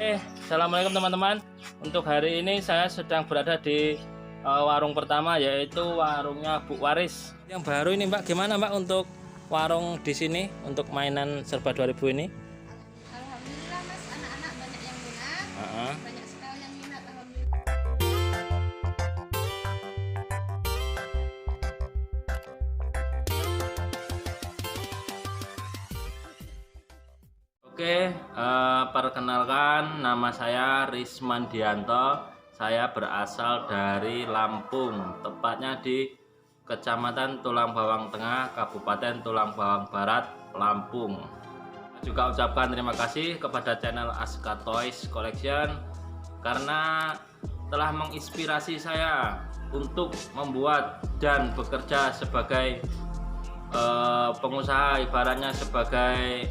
Assalamualaikum teman-teman. Untuk hari ini saya sedang berada di warung pertama, yaitu warungnya Bu Waris. Yang baru ini Mbak, gimana Mbak untuk warung di sini untuk mainan Serba 2000 ini? Alhamdulillah Mas, anak-anak banyak yang minat, banyak sekali yang minat, alhamdulillah. Oke, perkenalkan nama saya Rismandianto. Saya berasal dari Lampung, tepatnya di Kecamatan Tulang Bawang Tengah, Kabupaten Tulang Bawang Barat, Lampung. Juga ucapkan terima kasih kepada channel Aska Toys Collection karena telah menginspirasi saya untuk membuat dan bekerja sebagai pengusaha, ibaratnya sebagai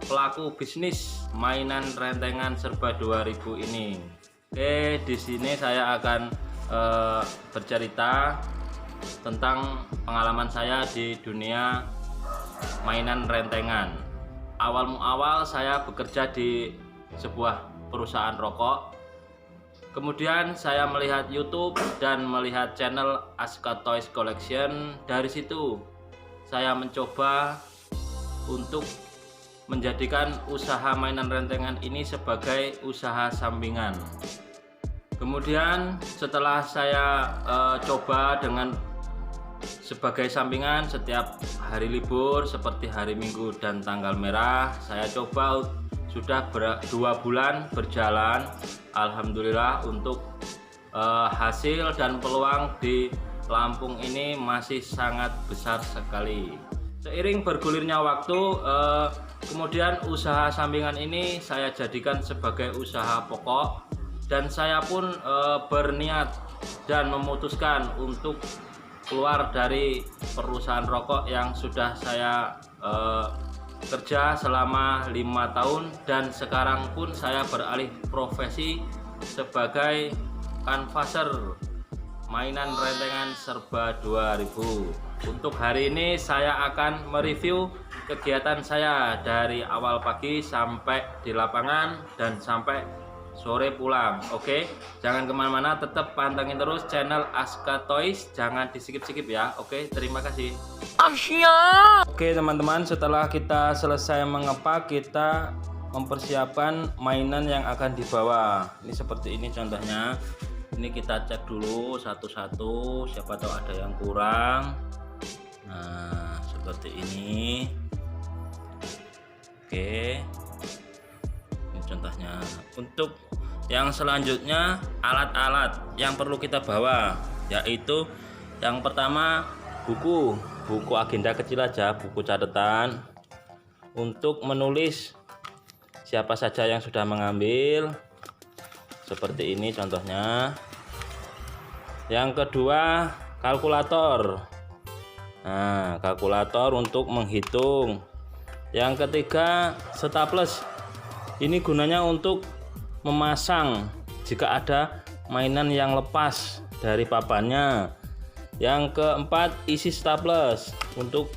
pelaku bisnis mainan rentengan Serba 2000 ini. Oke, di sini saya akan bercerita tentang pengalaman saya di dunia mainan rentengan. Awal saya bekerja di sebuah perusahaan rokok. Kemudian saya melihat YouTube dan melihat channel Aska Toys Collection. Dari situ saya mencoba untuk menjadikan usaha mainan rentengan ini sebagai usaha sampingan. Kemudian setelah saya coba dengan sebagai sampingan setiap hari libur seperti hari Minggu dan tanggal merah, saya coba sudah 2 bulan berjalan. Alhamdulillah untuk hasil dan peluang di Lampung ini masih sangat besar sekali. Seiring bergulirnya waktu, kemudian usaha sampingan ini saya jadikan sebagai usaha pokok, dan saya pun berniat dan memutuskan untuk keluar dari perusahaan rokok yang sudah saya kerja selama 5 tahun, dan sekarang pun saya beralih profesi sebagai kanvaser mainan rentengan Serba 2000. Untuk hari ini saya akan mereview kegiatan saya dari awal pagi sampai di lapangan dan sampai sore pulang. Oke, jangan kemana-mana, tetap pantengin terus channel Aska Toys, jangan di skip-skip ya. Oke, terima kasih. Oke teman-teman, setelah kita selesai mengepak, kita mempersiapkan mainan yang akan dibawa. Ini seperti ini contohnya. Ini kita cek dulu satu-satu, siapa tahu ada yang kurang. Nah, seperti ini. Oke, ini contohnya. Untuk yang selanjutnya, alat-alat yang perlu kita bawa, yaitu yang pertama buku agenda kecil aja, buku catatan untuk menulis siapa saja yang sudah mengambil. Seperti ini contohnya. Yang kedua, kalkulator. Nah, kalkulator untuk menghitung. Yang ketiga, staples. Ini gunanya untuk memasang jika ada mainan yang lepas dari papannya. Yang keempat, isi staples untuk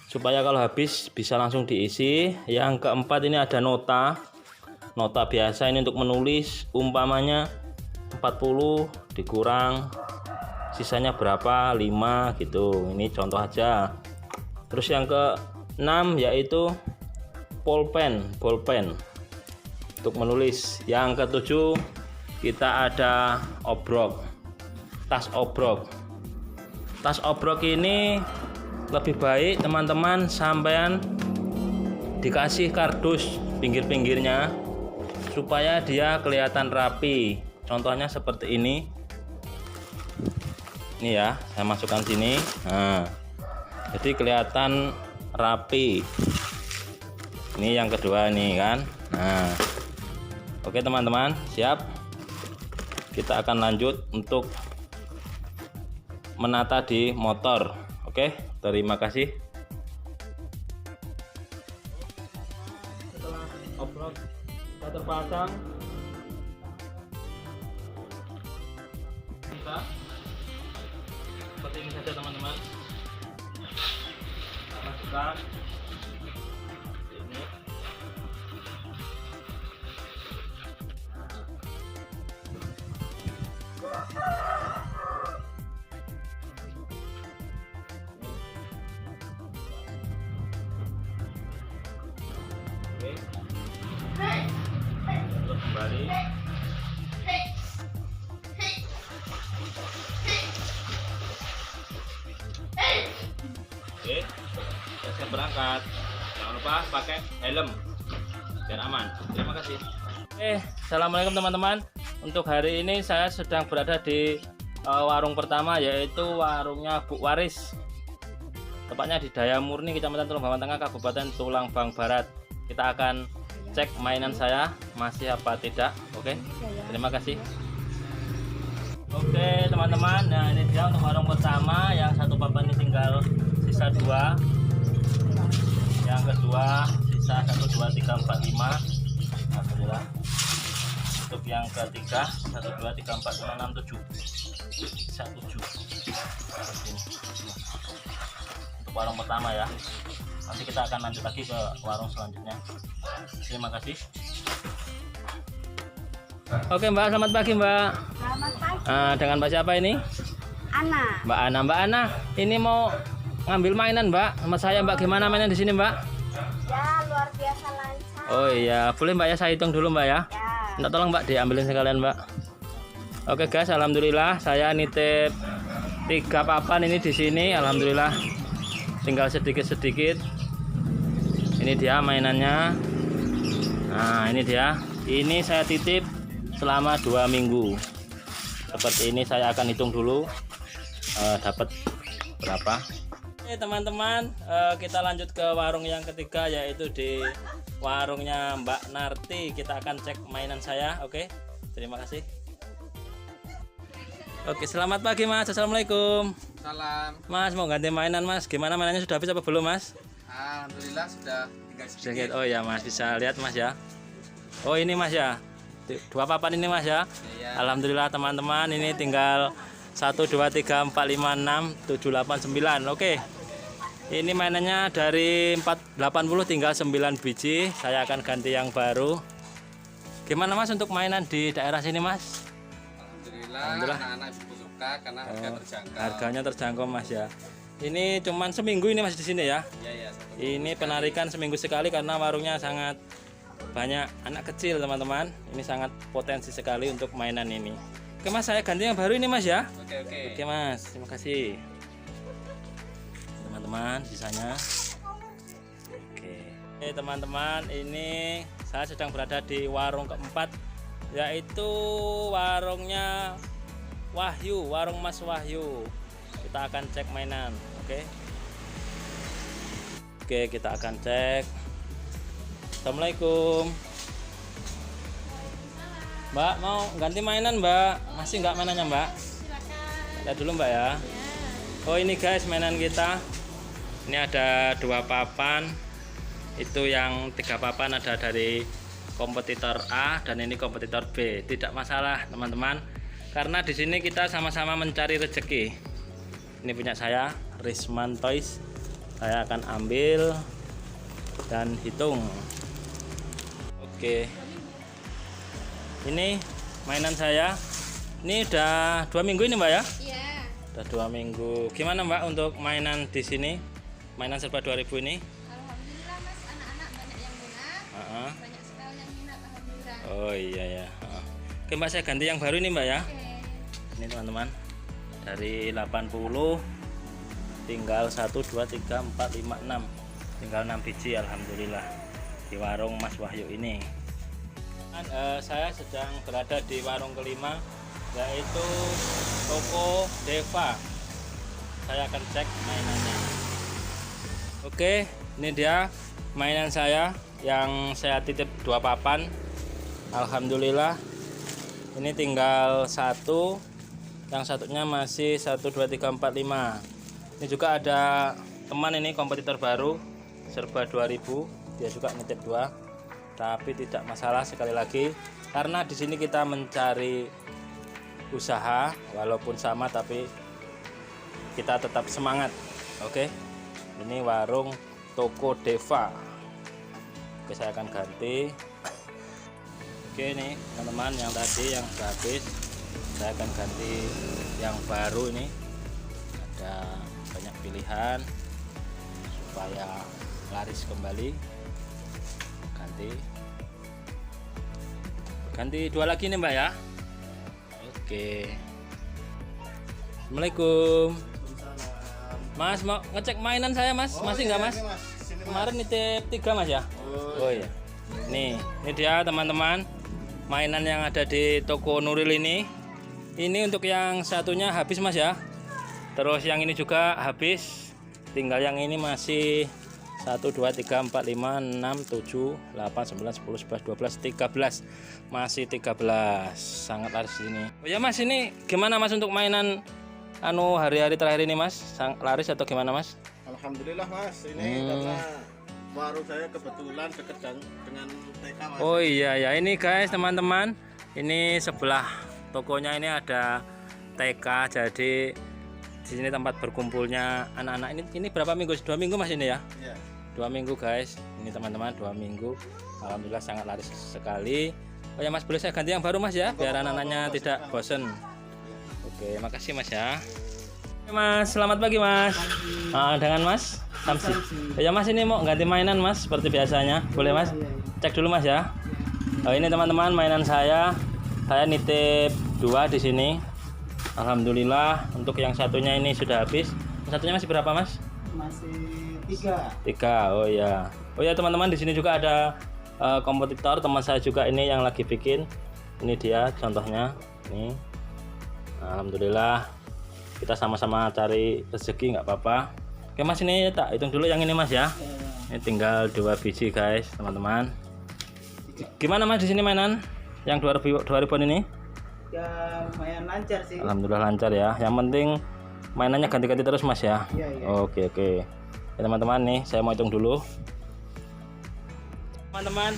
supaya kalau habis bisa langsung diisi. Yang keempat, ini ada nota biasa, ini untuk menulis, umpamanya 40 dikurang sisanya berapa, 5 gitu. Ini contoh aja. Terus yang ke-6 yaitu pulpen untuk menulis. Yang ke-7 kita ada tas obrok ini lebih baik teman-teman sampean dikasih kardus pinggir-pinggirnya supaya dia kelihatan rapi. Contohnya seperti ini. Ini ya, saya masukkan sini. Nah, jadi kelihatan rapi. Ini yang kedua nih kan. Nah, oke teman-teman, siap. Kita akan lanjut untuk menata di motor. Oke, terima kasih. Setelah obrok kita terpasang, kita seperti ini saja teman-teman. Kita masukkan ini. berangkat. Jangan lupa pakai helm biar aman. Terima kasih. Assalamualaikum teman-teman. Untuk hari ini saya sedang berada di warung pertama, yaitu warungnya Bu Waris. Tepatnya di Daya Murni, Kecamatan Tulang Bawang Tengah, Kabupaten Tulang Bawang Barat. Kita akan cek mainan saya masih apa tidak. Oke, terima kasih. Oke teman-teman, nah ini dia untuk warung pertama. Yang satu papan ini tinggal sisa 2, yang kedua sisa 1, 2, 3, 4, 5. Alhamdulillah. Untuk yang ketiga 1, 2, 3, 4, 5, 6, 7. Sisa 7. Untuk warung pertama ya. Nanti kita akan lanjut lagi ke warung selanjutnya. Terima kasih. Oke Mbak, selamat pagi Mbak. Selamat pagi. Dengan Mbak siapa ini? Ana. Mbak Ana, ini mau ngambil mainan Mbak sama saya Mbak. Gimana mainan di sini Mbak? Ya, luar biasa lancar. Oh iya, boleh Mbak ya, saya hitung dulu Mbak ya. Minta tolong Mbak diambilin sekalian Mbak. Oke guys, alhamdulillah saya nitip 3 papan ini di sini. Alhamdulillah tinggal sedikit-sedikit. Ini dia mainannya. Nah ini dia. Ini saya titip selama 2 minggu. Seperti ini, saya akan hitung dulu dapat berapa. Oke teman-teman, kita lanjut ke warung yang ketiga, yaitu di warungnya Mbak Narti. Kita akan cek mainan saya. Oke, terima kasih. Oke, selamat pagi Mas. Assalamualaikum. Salam. Mas mau ganti mainan Mas. Gimana mainannya, sudah habis apa belum Mas? Alhamdulillah sudah tinggal sedikit. Oh ya Mas, bisa lihat Mas ya. Oh ini Mas ya, 2 papan ini Mas ya. Iya. Alhamdulillah teman-teman, ini tinggal 1, 2, 3, 4, 5, 6, 7, 8, 9. Oke, ini mainannya dari 80 tinggal 9 biji. Saya akan ganti yang baru. Gimana Mas untuk mainan di daerah sini Mas? Alhamdulillah anak-anak suka karena harga terjangkau. Harganya terjangkau Mas ya. Ini cuman seminggu ini Mas di sini ya. Iya. Ini penarikan seminggu sekali karena warungnya sangat banyak anak kecil teman-teman. Ini sangat potensi sekali untuk mainan ini. Oke Mas, saya ganti yang baru ini Mas ya. Oke Mas, terima kasih teman-teman sisanya. Oke teman-teman, ini saya sedang berada di warung keempat, yaitu warungnya Wahyu, warung Mas Wahyu. Kita akan cek mainan. Oke, kita akan cek. Assalamualaikum Mbak, mau ganti mainan Mbak? Masih nggak mainannya Mbak? Silakan. Lihat dulu Mbak ya. Oh ini guys mainan kita. Ini ada 2 papan. Itu yang 3 papan ada dari kompetitor A dan ini kompetitor B. Tidak masalah teman-teman, karena di sini kita sama-sama mencari rezeki. Ini punya saya, Risman Toys. Saya akan ambil dan hitung. Oke, ini mainan saya. Ini udah 2 minggu ini Mbak ya? Iya. Udah 2 minggu. Gimana Mbak untuk mainan di sini? Mainan serba 2000 ini? Alhamdulillah Mas, anak-anak banyak yang minat. Banyak sekali yang minat, alhamdulillah. Oh iya ya. Oke Mbak, saya ganti yang baru ini Mbak ya. Oke. Ini teman-teman, dari 80 tinggal 1, 2, 3, 4, 5, 6. Tinggal 6 biji alhamdulillah di warung Mas Wahyu ini. Saya sedang berada di warung kelima, yaitu toko Deva. Saya akan cek mainannya. Oke, ini dia mainan saya yang saya titip 2 papan. Alhamdulillah ini tinggal 1, yang satunya masih 1, 2, 3, 4, 5. Ini juga ada teman ini kompetitor baru serba 2000, dia juga nitip 2. Tapi tidak masalah, sekali lagi karena di sini kita mencari usaha, walaupun sama tapi kita tetap semangat. Oke, ini warung toko Deva. Oke, saya akan ganti. Oke, ini teman-teman, yang tadi yang sudah habis saya akan ganti yang baru. Ini ada banyak pilihan supaya laris kembali. Ganti 2 lagi nih Mbak ya. Oke, Assalamualaikum Mas, mau ngecek mainan saya Mas? Masih nggak Mas? Kemarin nitip 3 Mas ya? Oh iya. Nih, ini dia teman-teman. Mainan yang ada di toko Nuril ini. Ini untuk yang satunya habis Mas ya. Terus yang ini juga habis. Tinggal yang ini masih 1, 2, 3, 4, 5, 6, 7, 8, 9, 10, 11, 12, 13. Masih 13. Sangat laris di sini. Oh ya Mas, ini gimana Mas untuk mainan hari-hari terakhir ini Mas? Laris atau gimana Mas? Alhamdulillah Mas, ini karena warung saya kebetulan dekat dengan TK Mas. Oh iya ya, ini guys teman-teman, ini sebelah tokonya ini ada TK, jadi di sini tempat berkumpulnya anak-anak. Ini berapa minggu? 2 minggu Mas ini ya? Iya. 2 minggu guys, ini teman-teman 2 minggu. Alhamdulillah sangat laris sekali. Oh ya Mas, boleh saya ganti yang baru Mas ya, biar anak-anaknya tidak bosen. Oke, makasih Mas ya. Oke, Mas, selamat pagi Mas. Dengan Mas Samsi. Oh ya Mas, ini mau ganti mainan Mas seperti biasanya, boleh Mas? Cek dulu Mas ya. Oh, ini teman-teman mainan saya nitip 2 di sini. Alhamdulillah untuk yang satunya ini sudah habis. Yang satunya masih berapa Mas? Masih 3. 3. Oh ya. Oh ya teman-teman, di sini juga ada kompetitor teman saya juga ini yang lagi bikin. Ini dia contohnya. Nih. Alhamdulillah kita sama-sama cari rezeki, nggak apa-apa. Oke Mas, ini tak hitung dulu yang ini Mas ya. Ini tinggal 2 biji guys teman-teman. Gimana Mas di sini mainan yang 2000-an ini? Ya lumayan lancar sih. Alhamdulillah lancar ya. Yang penting mainannya ganti-ganti terus Mas ya. Iya. Oke. Ya, teman-teman nih saya mau hitung dulu. Teman-teman,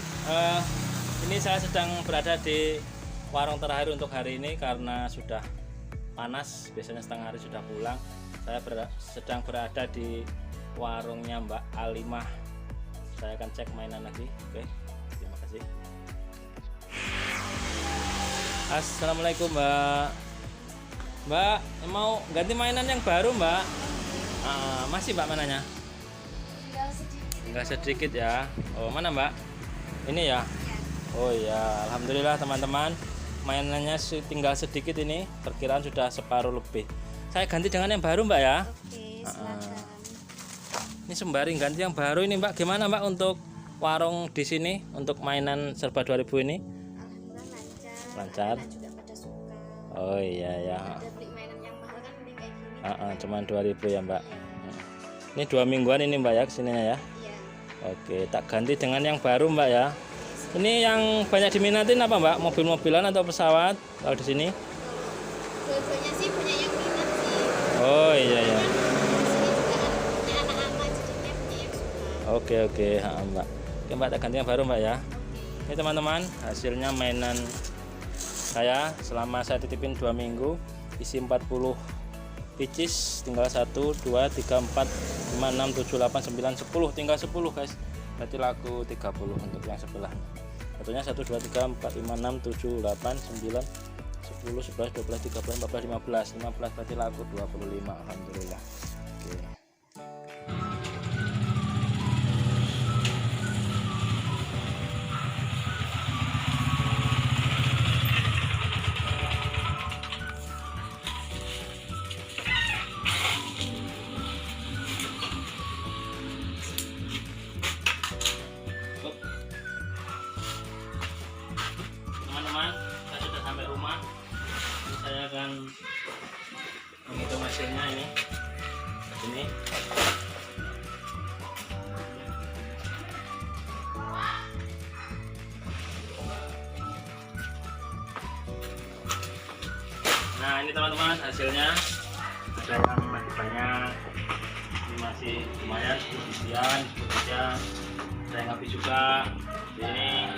ini saya sedang berada di warung terakhir untuk hari ini karena sudah panas. Biasanya setengah hari sudah pulang. Saya sedang berada di warungnya Mbak Alimah. Saya akan cek mainan lagi. Oke, terima kasih. Assalamualaikum Mbak. Mbak, mau ganti mainan yang baru Mbak? Masih Mbak mainannya? Tinggal sedikit ya. Oh, mana Mbak? Ini ya? Oh iya, alhamdulillah teman-teman. Mainannya tinggal sedikit ini, perkiraan sudah separuh lebih. Saya ganti dengan yang baru Mbak ya. Oke, silakan. Ini sembari ganti yang baru ini Mbak. Gimana Mbak untuk warung di sini untuk mainan serba 2000 ini? Alhamdulillah Lancar. Anak juga pada suka. Oh iya ya. Ada beli mainan yang mahal kan beli kayak gini. Cuman 2000 ya Mbak. Ini 2 mingguan ini Mbak ya kesininya ya. Iya. Oke, tak ganti dengan yang baru Mbak ya. Ini yang banyak diminatin apa Mbak? Mobil-mobilan atau pesawat kalau di sini? Dua-duanya sih banyak yang minat sih. Oh iya ya. Di sini juga punya anak-anak jadinya banyak yang suka. Oke Mbak. Oke Mbak, tak ganti yang baru Mbak ya. Ini teman-teman, hasilnya mainan saya selama saya titipin 2 minggu, isi 40 pieces, tinggal 1, 2, 3, 4, 5, 6, 7, 8, 9, 10, tinggal 10 guys. Berarti laku 30 untuk yang sebelahnya. Satunya 1, 2, 3, 4, 5, 6, 7, 8, 9, 10, 11, 12, 13, 14, 15. 15 berarti laku 25. Alhamdulillah. Oke. Teman-teman, saya sudah sampai rumah. Ini saya akan menghitung hasilnya ini. Ini. Nah, ini teman-teman hasilnya. Ada yang masih banyak. Ini masih lumayan sekian, ada yang habis juga. Ini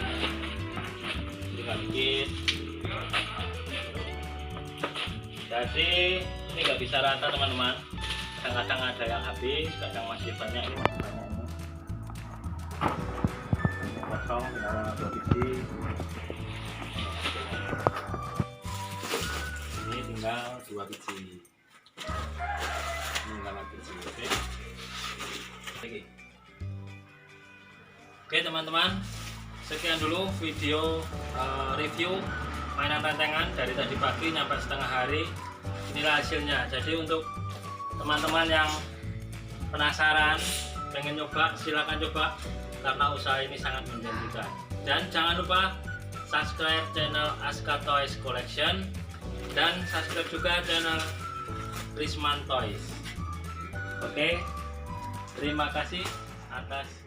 dikit. Jadi ini nggak bisa rata teman-teman. Kadang-kadang ada yang habis, kadang masih banyak. Ini masih banyak ini. Kosong, tinggal 2 biji. Ini tinggal 2 biji. Ini tinggal 2 biji. Oke teman-teman. Sekian dulu video review mainan rentengan dari tadi pagi nyampe setengah hari. Inilah hasilnya. Jadi untuk teman-teman yang penasaran pengen nyoba silakan coba karena usaha ini sangat menjanjikan. Dan jangan lupa subscribe channel Aska Toys Collection dan subscribe juga channel Risman Toys. Oke, terima kasih atas